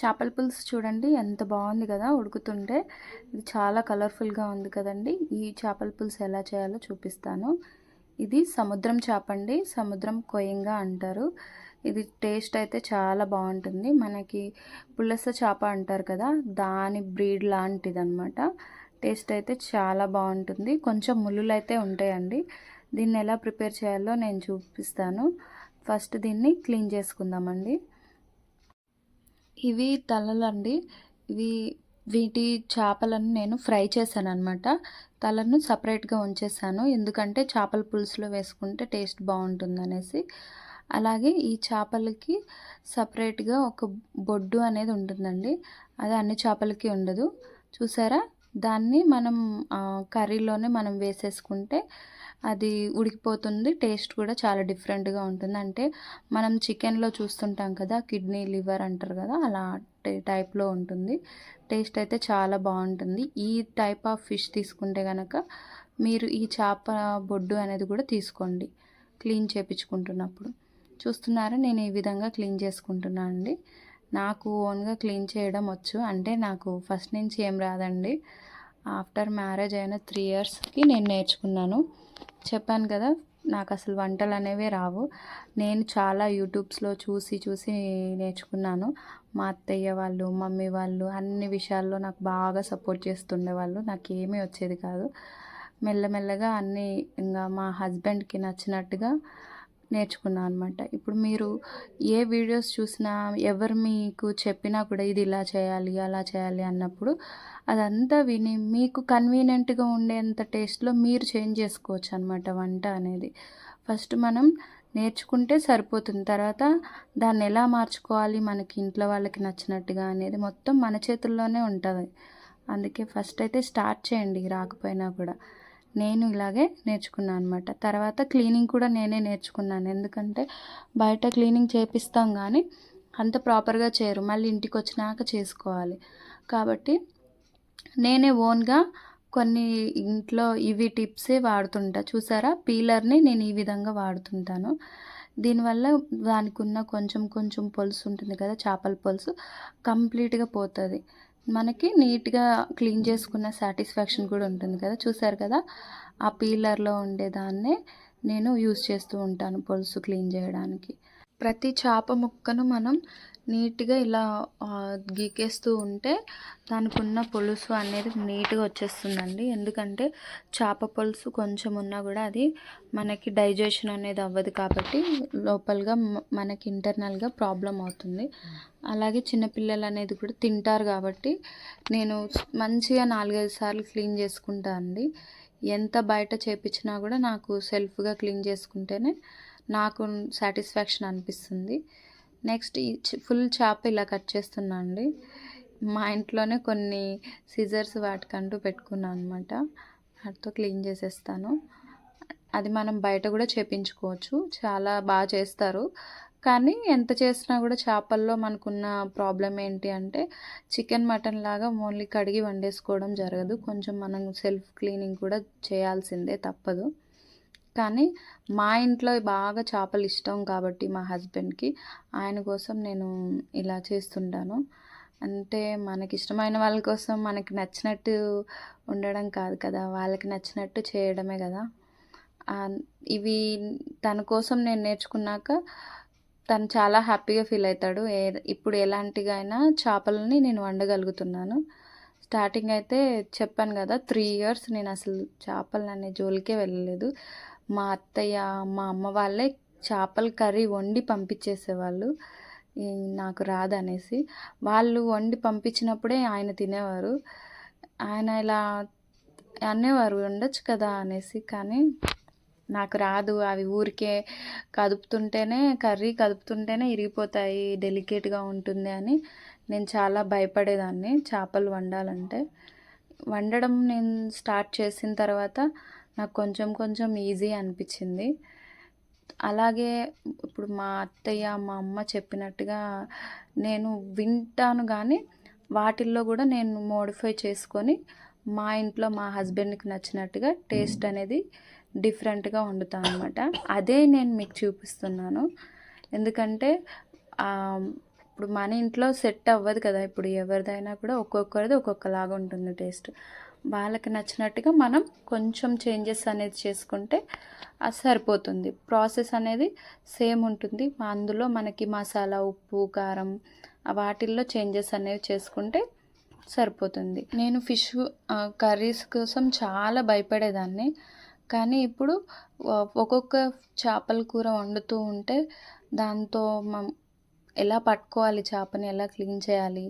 చేపల పులుసు చూడండి ఎంత బాగుంది కదా ఉడుకుతుంటే. ఇది చాలా కలర్ఫుల్గా ఉంది కదండి. ఈ చేపల పులుసు ఎలా చేయాలో చూపిస్తాను. ఇది సముద్రం చేప అండి, సముద్రం కొయ్యంగా అంటారు. ఇది టేస్ట్ అయితే చాలా బాగుంటుంది. మనకి పులస చేప అంటారు కదా, దాని బ్రీడ్ లాంటిది అనమాట. టేస్ట్ అయితే చాలా బాగుంటుంది. కొంచెం ముళ్ళులు అయితే ఉంటాయండి. దీన్ని ఎలా ప్రిపేర్ చేయాలో నేను చూపిస్తాను. ఫస్ట్ దీన్ని క్లీన్ చేసుకుందామండి. ఇవి తలలండి. ఇవి వీటి చేపలను నేను ఫ్రై చేశాను అనమాట. తలను సపరేట్గా ఉంచేసాను, ఎందుకంటే చేపల పులుసులో వేసుకుంటే టేస్ట్ బాగుంటుందనేసి. అలాగే ఈ చేపలకి సపరేట్గా ఒక బొడ్డు అనేది ఉంటుందండి. అది అన్ని చేపలకి ఉండదు. చూసారా, దాన్ని మనం కర్రీలోనే మనం వేసేసుకుంటే అది ఉడికిపోతుంది. టేస్ట్ కూడా చాలా డిఫరెంట్గా ఉంటుంది. అంటే మనం చికెన్లో చూస్తుంటాం కదా, కిడ్నీ లివర్ అంటారు కదా, అలా టైప్లో ఉంటుంది. టేస్ట్ అయితే చాలా బాగుంటుంది. ఈ టైప్ ఆఫ్ ఫిష్ తీసుకుంటే కనుక మీరు ఈ చేప బొడ్డు అనేది కూడా తీసుకోండి క్లీన్ చేయించుకుంటున్నప్పుడు. చూస్తున్నారా, నేను ఈ విధంగా క్లీన్ చేసుకుంటున్నాను అండి. నాకు ఓన్గా క్లీన్ చేయడం వచ్చు. అంటే నాకు ఫస్ట్ నుంచి ఏం రాదండి. ఆఫ్టర్ మ్యారేజ్ అయిన 3 ఇయర్స్కి నేను నేర్చుకున్నాను. చెప్పాను కదా, నాకు అసలు వంటలు అనేవే రావు. నేను చాలా యూట్యూబ్స్లో చూసి చూసి నేర్చుకున్నాను. మా అత్తయ్య వాళ్ళు, మమ్మీ వాళ్ళు అన్ని విషయాల్లో నాకు బాగా సపోర్ట్ చేస్తుండేవాళ్ళు. నాకు ఏమీ వచ్చేది కాదు. మెల్లమెల్లగా అన్నీ ఇంకా మా హస్బెండ్కి నచ్చినట్టుగా నేర్చుకున్నాను అనమాట. ఇప్పుడు మీరు ఏ వీడియోస్ చూసినా, ఎవరు మీకు చెప్పినా కూడా ఇది ఇలా చేయాలి అలా చేయాలి అన్నప్పుడు అదంతా విని మీకు కన్వీనియంట్గా ఉండేంత టేస్ట్లో మీరు చేంజ్ చేసుకోవచ్చు అనమాట వంట అనేది. ఫస్ట్ మనం నేర్చుకుంటే సరిపోతుంది. తర్వాత దాన్ని ఎలా మార్చుకోవాలి మనకి ఇంట్లో వాళ్ళకి నచ్చినట్టుగా అనేది మొత్తం మన చేతుల్లోనే ఉంటుంది. అందుకే ఫస్ట్ అయితే స్టార్ట్ చేయండి రాకపోయినా కూడా. నేను ఇలాగే నేర్చుకున్నాను అనమాట. తర్వాత క్లీనింగ్ కూడా నేనే నేర్చుకున్నాను. ఎందుకంటే బయట క్లీనింగ్ చేపిస్తాం కానీ అంత ప్రాపర్గా చేయరు, మళ్ళీ ఇంటికి వచ్చినాక చేసుకోవాలి. కాబట్టి నేనే ఓన్గా కొన్ని ఇంట్లో ఇవి టిప్సే వాడుతుంటా. చూసారా, పీలర్ని నేను ఈ విధంగా వాడుతుంటాను. దీనివల్ల దానికి ఉన్న కొంచెం కొంచెం పొలుసు ఉంటుంది కదా, చేపల పొలుసు కంప్లీట్గా పోతుంది. మనకి నీట్గా క్లీన్ చేసుకున్న సాటిస్ఫాక్షన్ కూడా ఉంటుంది కదా. చూసారు కదా, ఆ పీలర్లో ఉండేదాన్నే నేను యూస్ చేస్తూ ఉంటాను పొలుసు క్లీన్ చేయడానికి. ప్రతి చేప ముక్కను మనం నీట్గా ఇలా గీకేస్తూ ఉంటే దానికి ఉన్న పులుసు అనేది నీట్గా వచ్చేస్తుందండి. ఎందుకంటే చేప పులుసు కొంచెం ఉన్నా కూడా అది మనకి డైజెషన్ అనేది అవ్వదు, కాబట్టి లోపలగా మనకి ఇంటర్నల్గా ప్రాబ్లం అవుతుంది. అలాగే చిన్నపిల్లలు అనేది కూడా తింటారు కాబట్టి నేను మంచిగా 4-5 సార్లు క్లీన్ చేసుకుంటా అండి. ఎంత బయట చేపించినా కూడా నాకు సెల్ఫ్గా క్లీన్ చేసుకుంటేనే నాకు సాటిస్ఫాక్షన్ అనిపిస్తుంది. నెక్స్ట్ ఈ ఫుల్ చేప ఇలా కట్ చేస్తున్నా అండి. మా ఇంట్లోనే కొన్ని సిజర్స్ వాటికంటూ పెట్టుకున్నాను అనమాట. వాటితో క్లీన్ చేసేస్తాను. అది మనం బయట కూడా చేపించుకోవచ్చు, చాలా బాగా చేస్తారు. కానీ ఎంత చేసినా కూడా చేపల్లో మనకున్న ప్రాబ్లం ఏంటి అంటే చికెన్ మటన్ లాగా ఓన్లీ కడిగి వండేసుకోవడం జరగదు. కొంచెం మనం సెల్ఫ్ క్లీనింగ్ కూడా చేయాల్సిందే, తప్పదు. కానీ మా ఇంట్లో బాగా చేపలు ఇష్టం కాబట్టి మా హస్బెండ్కి, ఆయన కోసం నేను ఇలా చేస్తుంటాను. అంటే మనకి ఇష్టమైన వాళ్ళ కోసం మనకి నచ్చినట్టు ఉండడం కాదు కదా, వాళ్ళకి నచ్చినట్టు చేయడమే కదా. ఇవి తన కోసం నేను నేర్చుకున్నాక తను చాలా హ్యాపీగా ఫీల్ అవుతాడు. ఇప్పుడు ఎలాంటిగా అయినా చేపలని నేను వండగలుగుతున్నాను. స్టార్టింగ్ అయితే చెప్పాను కదా, 3 ఇయర్స్ నేను అసలు చేపలు అనే జోలికే వెళ్ళలేదు. మా అత్తయ్య, మా అమ్మ వాళ్ళే చేపల కర్రీ వండి పంపించేసేవాళ్ళు నాకు రాదనేసి. వాళ్ళు వండి పంపించినప్పుడే ఆయన తినేవారు. ఆయన ఇలా అనేవారు వండొచ్చు కదా అనేసి, కానీ నాకు రాదు. అవి ఊరికే కర్రీ కదుపుతుంటేనే ఇరిగిపోతాయి, డెలికేట్గా ఉంటుంది అని నేను చాలా భయపడేదాన్ని చేపలు వండాలంటే. వండడం నేను స్టార్ట్ చేసిన తర్వాత నాకు కొంచెం కొంచెం ఈజీ అనిపించింది. అలాగే ఇప్పుడు మా అత్తయ్య, మా అమ్మ చెప్పినట్టుగా నేను వింటాను, కానీ వాటిల్లో కూడా నేను మోడిఫై చేసుకొని మా ఇంట్లో మా హస్బెండ్కి నచ్చినట్టుగా టేస్ట్ అనేది డిఫరెంట్గా వండుతాను అనమాట. అదే నేను మీకు చూపిస్తున్నాను. ఎందుకంటే ఇప్పుడు మన ఇంట్లో సెట్ అవ్వదు కదా, ఇప్పుడు ఎవరిదైనా కూడా ఒక్కొక్కరిది ఒక్కొక్కలాగా ఉంటుంది టేస్ట్. వాళ్ళకి నచ్చినట్టుగా మనం కొంచెం చేంజెస్ అనేది చేసుకుంటే అది సరిపోతుంది. ప్రాసెస్ అనేది సేమ్ ఉంటుంది, అందులో మనకి మసాలా, ఉప్పు, కారం వాటిల్లో చేంజెస్ అనేవి చేసుకుంటే సరిపోతుంది. నేను ఫిష్ కర్రీస్ కోసం చాలా భయపడేదాన్ని, కానీ ఇప్పుడు ఒక్కొక్క చేపల కూర వండుతూ ఉంటే దాంతో ఎలా పట్టుకోవాలి, చేపని ఎలా క్లీన్ చేయాలి,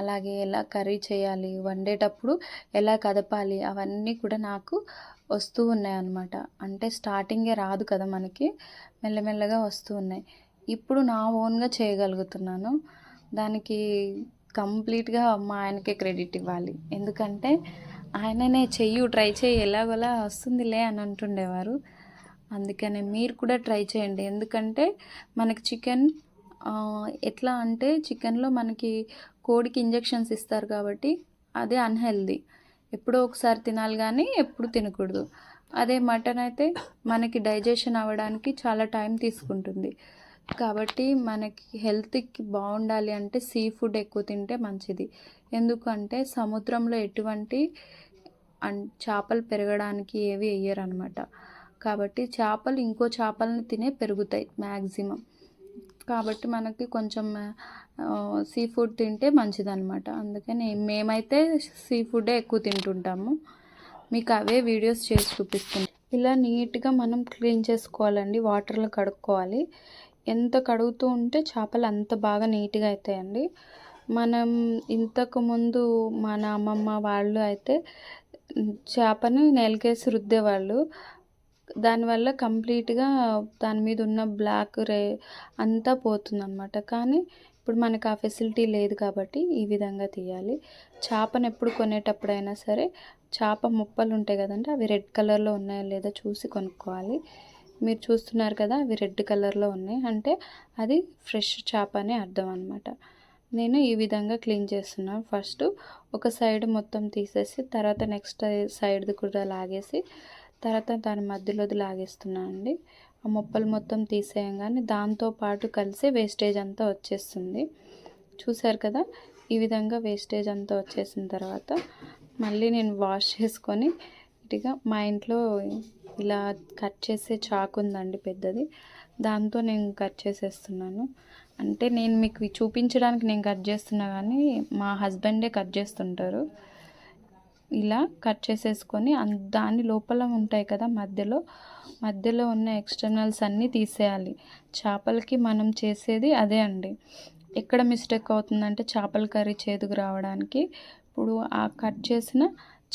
అలాగే ఎలా కర్రీ చేయాలి, వండేటప్పుడు ఎలా కదపాలి, అవన్నీ కూడా నాకు వస్తూ ఉన్నాయన్నమాట. అంటే స్టార్టింగే రాదు కదా మనకి, మెల్లమెల్లగా వస్తూ ఉన్నాయి. ఇప్పుడు నా ఓన్గా చేయగలుగుతున్నాను. దానికి కంప్లీట్గా మా ఆయనకే క్రెడిట్ ఇవ్వాలి. ఎందుకంటే ఆయననే ట్రై చేయి ఎలాగోలా వస్తుందిలే అని అంటుండేవారు. అందుకనే మీరు కూడా ట్రై చేయండి. ఎందుకంటే మనకి చికెన్ ఎట్లా అంటే చికెన్లో మనకి కోడికి ఇంజెక్షన్స్ ఇస్తారు కాబట్టి అదే అన్హెల్దీ. ఎప్పుడో ఒకసారి తినాలి కానీ ఎప్పుడు తినకూడదు. అదే మటన్ అయితే మనకి డైజెషన్ అవ్వడానికి చాలా టైం తీసుకుంటుంది. కాబట్టి మనకి హెల్త్కి బాగుండాలి అంటే సీ ఫుడ్ ఎక్కువ తింటే మంచిది. ఎందుకంటే సముద్రంలో ఎటువంటి చేపలు పెరగడానికి ఏవి వేయరనమాట. కాబట్టి చేపలు ఇంకో చేపలను తినే పెరుగుతాయి మ్యాక్సిమం. కాబట్టి మనకి కొంచెం సీ ఫుడ్ తింటే మంచిదన్నమాట. అందుకని మేమైతే సీ ఫుడ్డే ఎక్కువ తింటుంటాము. మీకు అవే వీడియోస్ చేసి చూపిస్తుంది. ఇలా నీట్గా మనం క్లీన్ చేసుకోవాలండి, వాటర్లో కడుక్కోవాలి. ఎంత కడుగుతూ ఉంటే చేపలు అంత బాగా నీట్గా అవుతాయండి. మనం ఇంతకుముందు మన అమ్మమ్మ వాళ్ళు అయితే చేపని నెలకేసి రుద్దేవాళ్ళు. దానివల్ల కంప్లీట్గా దాని మీద ఉన్న బ్లాక్ అంతా పోతుందన్నమాట. కానీ ఇప్పుడు మనకు ఆ ఫెసిలిటీ లేదు కాబట్టి ఈ విధంగా తీయాలి. చేపను ఎప్పుడు కొనేటప్పుడైనా సరే చేప ముప్పలు ఉంటాయి కదండి, అవి రెడ్ కలర్లో ఉన్నాయో లేదో చూసి కొనుక్కోవాలి. మీరు చూస్తున్నారు కదా, అవి రెడ్ కలర్లో ఉన్నాయి అంటే అది ఫ్రెష్ చేప అనే అర్థం అనమాట. నేను ఈ విధంగా క్లీన్ చేస్తున్నాను. ఫస్ట్ ఒక సైడ్ మొత్తం తీసేసి తర్వాత నెక్స్ట్ సైడ్ది కూడా లాగేసి తర్వాత దాని మధ్యలోది లాగేస్తున్నాను అండి. ఆ ముప్పలు మొత్తం తీసేయంగానే దాంతోపాటు కలిసి వేస్టేజ్ అంతా వచ్చేస్తుంది. చూసారు కదా, ఈ విధంగా వేస్టేజ్ అంతా వచ్చేసిన తర్వాత మళ్ళీ నేను వాష్ చేసుకొని ఇటుగా మా ఇంట్లో ఇలా కట్ చేసే చాకు ఉందండి పెద్దది, దాంతో నేను కట్ చేసేస్తున్నాను. అంటే నేను మీకు చూపించడానికి నేను కట్ చేస్తున్నా కానీ మా హస్బెండే కట్ చేస్తుంటారు. ఇలా కట్ చేసేసుకొని దాని లోపల ఉంటాయి కదా మధ్యలో ఉన్న ఎక్స్టర్నల్స్ అన్నీ తీసేయాలి. చేపలకి మనం చేసేది అదే అండి. ఎక్కడ మిస్టేక్ అవుతుందంటే చేపల కర్రీ చేదుకు రావడానికి ఇప్పుడు ఆ కట్ చేసిన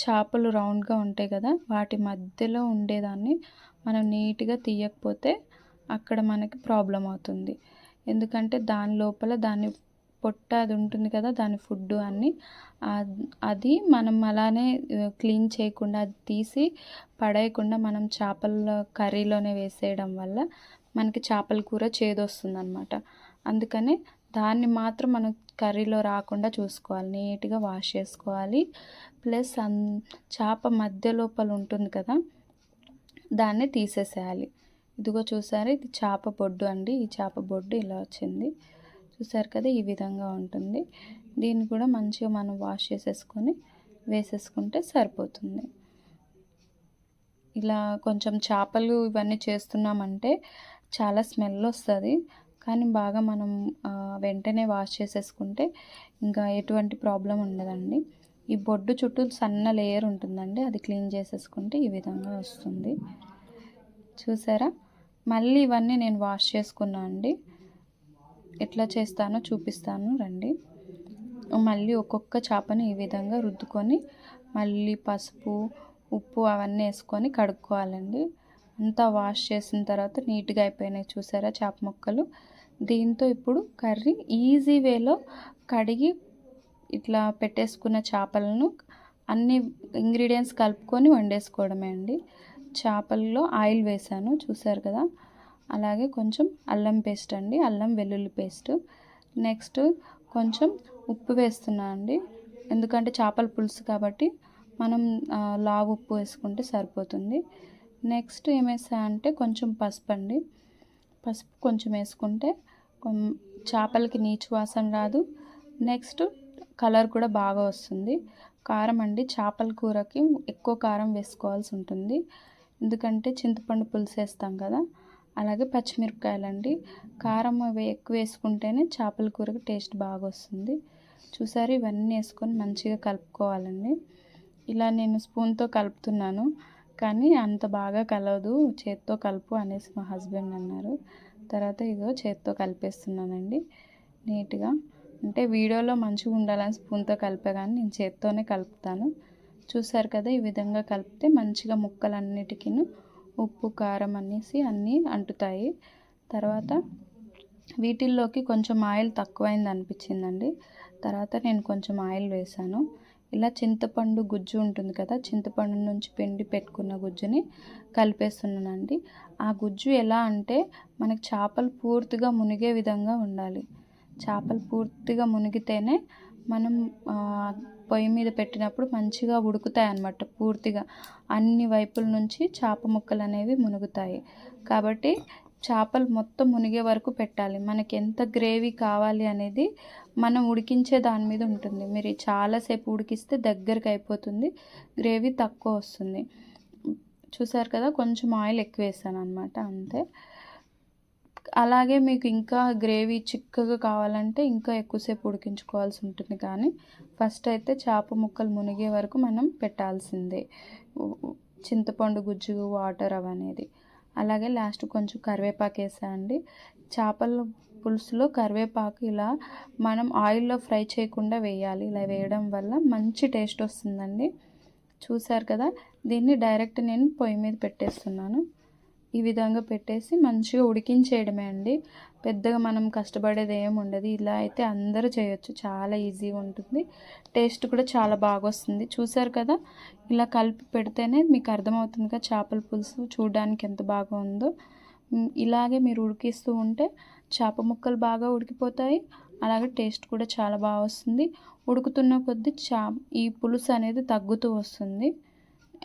చేపలు రౌండ్గా ఉంటాయి కదా, వాటి మధ్యలో ఉండేదాన్ని మనం నీట్గా తీయకపోతే అక్కడ మనకి ప్రాబ్లం అవుతుంది. ఎందుకంటే దాని లోపల దాని పొట్ట అది ఉంటుంది కదా, దాని ఫుడ్ అన్నీ అది మనం అలానే క్లీన్ చేయకుండా అది తీసి పడేయకుండా మనం చేపల కర్రీలోనే వేసేయడం వల్ల మనకి చేపల కూర చేదొస్తుంది అనమాట. అందుకనే దాన్ని మాత్రం మనం కర్రీలో రాకుండా చూసుకోవాలి, నీట్గా వాష్ చేసుకోవాలి. ప్లస్ చేప మధ్య లోపల ఉంటుంది కదా, దాన్ని తీసేసేయాలి. ఇదిగో చూసారు, ఇది చేప బొడ్డు అండి. ఈ చేప బొడ్డు ఇలా వచ్చింది, చూసారు కదా, ఈ విధంగా ఉంటుంది. దీన్ని కూడా మంచిగా మనం వాష్ చేసేసుకొని వేసేసుకుంటే సరిపోతుంది. ఇలా కొంచెం చేపలు ఇవన్నీ చేస్తున్నామంటే చాలా స్మెల్ వస్తుంది, కానీ బాగా మనం వెంటనే వాష్ చేసేసుకుంటే ఇంకా ఎటువంటి ప్రాబ్లం ఉండదండి. ఈ బొడ్డు చుట్టూ సన్న లేయర్ ఉంటుందండి, అది క్లీన్ చేసేసుకుంటే ఈ విధంగా వస్తుంది. చూసారా, మళ్ళీ ఇవన్నీ నేను వాష్ చేసుకున్నా అండి. ఎట్లా చేస్తానో చూపిస్తాను రండి. మళ్ళీ ఒక్కొక్క చేపని ఈ విధంగా రుద్దుకొని మళ్ళీ పసుపు, ఉప్పు అవన్నీ వేసుకొని కడుక్కోవాలండి. అంతా వాష్ చేసిన తర్వాత నీట్గా అయిపోయినాయి చూసారా చేప ముక్కలు. దీంతో ఇప్పుడు కర్రీ ఈజీ వేలో కడిగి ఇట్లా పెట్టేసుకున్న చేపలను అన్ని ఇంగ్రీడియంట్స్ కలుపుకొని వండేసుకోవడమే అండి. చేపల్లో ఆయిల్ వేసాను చూసారు కదా, అలాగే కొంచెం అల్లం పేస్ట్ అండి, అల్లం వెల్లుల్లి పేస్ట్. నెక్స్ట్ కొంచెం ఉప్పు వేస్తున్నా అండి, ఎందుకంటే చేపల పులుసు కాబట్టి మనం లావు ఉప్పు వేసుకుంటే సరిపోతుంది. నెక్స్ట్ ఏమేసా అంటే కొంచెం పసుపు అండి, పసుపు కొంచెం వేసుకుంటే చేపలకి నీచు వాసన రాదు. నెక్స్ట్ కలర్ కూడా బాగా వస్తుంది. కారం అండి, చేపల కూరకి ఎక్కువ కారం వేసుకోవాల్సి ఉంటుంది, ఎందుకంటే చింతపండు పులుసు వేస్తాం కదా. అలాగే పచ్చిమిరపకాయలండి, కారం అవి ఎక్కువ వేసుకుంటేనే చేపల కూరకి టేస్ట్ బాగా వస్తుంది. చూసారు, ఇవన్నీ వేసుకొని మంచిగా కలుపుకోవాలండి. ఇలా నేను స్పూన్తో కలుపుతున్నాను, కానీ అంత బాగా కలవదు, చేత్తో కలుపు అనేసి మా హస్బెండ్ అన్నారు. తర్వాత ఇదో చేత్తో కలిపేస్తున్నానండి నీట్గా. అంటే వీడియోలో మంచిగా ఉండాలని స్పూన్తో కలిపే, కానీ నేను చేత్తోనే కలుపుతాను. చూసారు కదా, ఈ విధంగా కలిపితే మంచిగా ముక్కలన్నిటికీ ఉప్పు కారం అనేసి అన్నీ అంటుతాయి. తర్వాత వీటిల్లోకి కొంచెం ఆయిల్ తక్కువైంది అనిపించిందండి. తర్వాత నేను కొంచెం ఆయిల్ వేసాను. ఇలా చింతపండు గుజ్జు ఉంటుంది కదా, చింతపండు నుంచి పిండి పెట్టుకున్న గుజ్జుని కలిపేస్తున్నానండి. ఆ గుజ్జు ఎలా అంటే మనకి చేపలు పూర్తిగా మునిగే విధంగా ఉండాలి. చేపలు పూర్తిగా మునిగితేనే మనం పొయ్యి మీద పెట్టినప్పుడు మంచిగా ఉడుకుతాయి అన్నమాట. పూర్తిగా అన్ని వైపుల నుంచి చేప ముక్కలు అనేవి మునుగుతాయి. కాబట్టి చేపలు మొత్తం మునిగే వరకు పెట్టాలి. మనకి ఎంత గ్రేవీ కావాలి అనేది మనం ఉడికించే దాని మీద ఉంటుంది. మీరు చాలాసేపు ఉడికిస్తే దగ్గరికి అయిపోతుంది, గ్రేవీ తక్కువ వస్తుంది. చూసారు కదా, కొంచెం ఆయిల్ ఎక్కువ వేసాను అనమాట, అంతే. అలాగే మీకు ఇంకా గ్రేవీ చిక్కగా కావాలంటే ఇంకా ఎక్కువసేపు ఉడికించుకోవాల్సి ఉంటుంది, కానీ ఫస్ట్ అయితే చేప ముక్కలు మునిగే వరకు మనం పెట్టాల్సిందే చింతపండు గుజ్జు వాటర్ అవనేది. అలాగే లాస్ట్ కొంచెం కరివేపాకు వేసా అండి. చేపల పులుసులో కరివేపాకు ఇలా మనం ఆయిల్లో ఫ్రై చేయకుండా వేయాలి. ఇలా వేయడం వల్ల మంచి టేస్ట్ వస్తుందండి. చూసారు కదా, దీన్ని డైరెక్ట్ నేను పొయ్యి మీద పెట్టేస్తున్నాను. ఈ విధంగా పెట్టేసి మంచిగా ఉడికించేయడమే అండి. పెద్దగా మనం కష్టపడేది ఏమి ఉండదు. ఇలా అయితే అందరూ చేయొచ్చు, చాలా ఈజీగా ఉంటుంది, టేస్ట్ కూడా చాలా బాగా వస్తుంది. చూసారు కదా, ఇలా కలిపి పెడితేనే మీకు అర్థమవుతుంది కదా చేపల పులుసు చూడడానికి ఎంత బాగా ఉందో. ఇలాగే మీరు ఉడికిస్తూ ఉంటే చేప ముక్కలు బాగా ఉడికిపోతాయి, అలాగే టేస్ట్ కూడా చాలా బాగా వస్తుంది. ఉడుకుతున్న కొద్దీ ఈ పులుసు అనేది తగ్గుతూ వస్తుంది.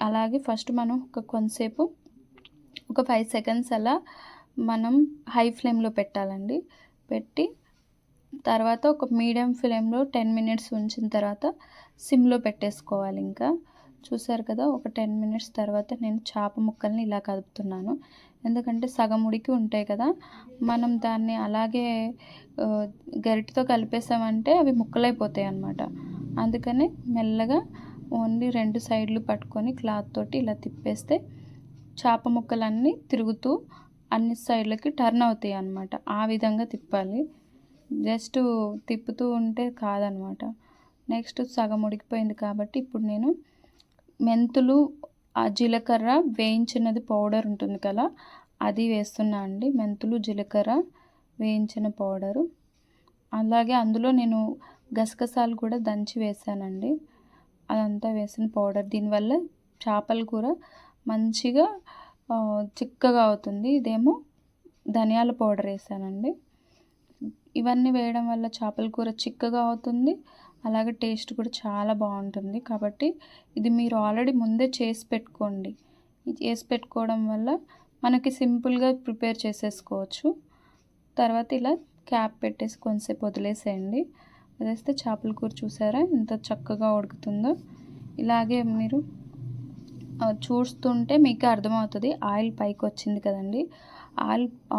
అలాగే ఫస్ట్ మనం కొంతసేపు ఒక 5 సెకండ్స్ అలా మనం హై ఫ్లేమ్లో పెట్టాలండి. పెట్టి తర్వాత ఒక మీడియం ఫ్లేమ్లో 10 మినిట్స్ ఉంచిన తర్వాత సిమ్లో పెట్టేసుకోవాలి. ఇంకా చూసారు కదా, ఒక 10 మినిట్స్ తర్వాత నేను చేప ముక్కల్ని ఇలా కలుపుతున్నాను. ఎందుకంటే సగం ఉడికి ఉంటాయి కదా, మనం దాన్ని అలాగే గరిటెతో కలిపేసామంటే అవి ముక్కలైపోతాయి అన్నమాట. అందుకని మెల్లగా ఓన్లీ 2 సైడ్లు పట్టుకొని క్లాత్ తోటి ఇలా తిప్పేస్తే చేప ముక్కలన్నీ తిరుగుతూ అన్ని సైడ్లకి టర్న్ అవుతాయి అన్నమాట. ఆ విధంగా తిప్పాలి, జస్ట్ తిప్పుతూ ఉంటే కాదనమాట. నెక్స్ట్ సగం ఉడికిపోయింది కాబట్టి ఇప్పుడు నేను మెంతులు, జీలకర్ర వేయించినది పౌడర్ ఉంటుంది కదా, అది వేస్తున్నా అండి. మెంతులు జీలకర్ర వేయించిన పౌడరు, అలాగే అందులో నేను గసగసాలు కూడా దంచి వేసానండి. అదంతా వేసిన పౌడర్, దీనివల్ల చేపల కూర మంచిగా చిక్కగా అవుతుంది. ఇదేమో ధనియాల పౌడర్ వేసానండి. ఇవన్నీ వేయడం వల్ల చేపల కూర చిక్కగా అవుతుంది, అలాగే టేస్ట్ కూడా చాలా బాగుంటుంది. కాబట్టి ఇది మీరు ఆల్రెడీ ముందే చేసి పెట్టుకోండి. ఇది చేసి పెట్టుకోవడం వల్ల మనకి సింపుల్గా ప్రిపేర్ చేసేసుకోవచ్చు. తర్వాత ఇలా క్యాప్ పెట్టేసి కొంతసేపు వదిలేసేయండి. వదిలేస్తే చేపల కూర చూసారా ఎంత చక్కగా ఉడుకుతుందో. ఇలాగే మీరు చూస్తుంటే మీకు అర్థమవుతుంది. ఆయిల్ పైకి వచ్చింది కదండి,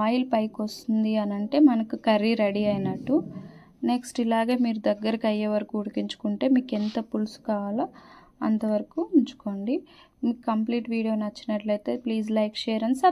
ఆయిల్ పైకి వస్తుంది అని అంటే మనకు కర్రీ రెడీ అయినట్టు. నెక్స్ట్ ఇలాగే మీరు దగ్గరికి అయ్యే వరకు ఉడికించుకుంటే మీకు ఎంత పులుసు కావాలో అంతవరకు ఉంచుకోండి. మీకు కంప్లీట్ వీడియో నచ్చినట్లయితే ప్లీజ్ లైక్, షేర్ అండ్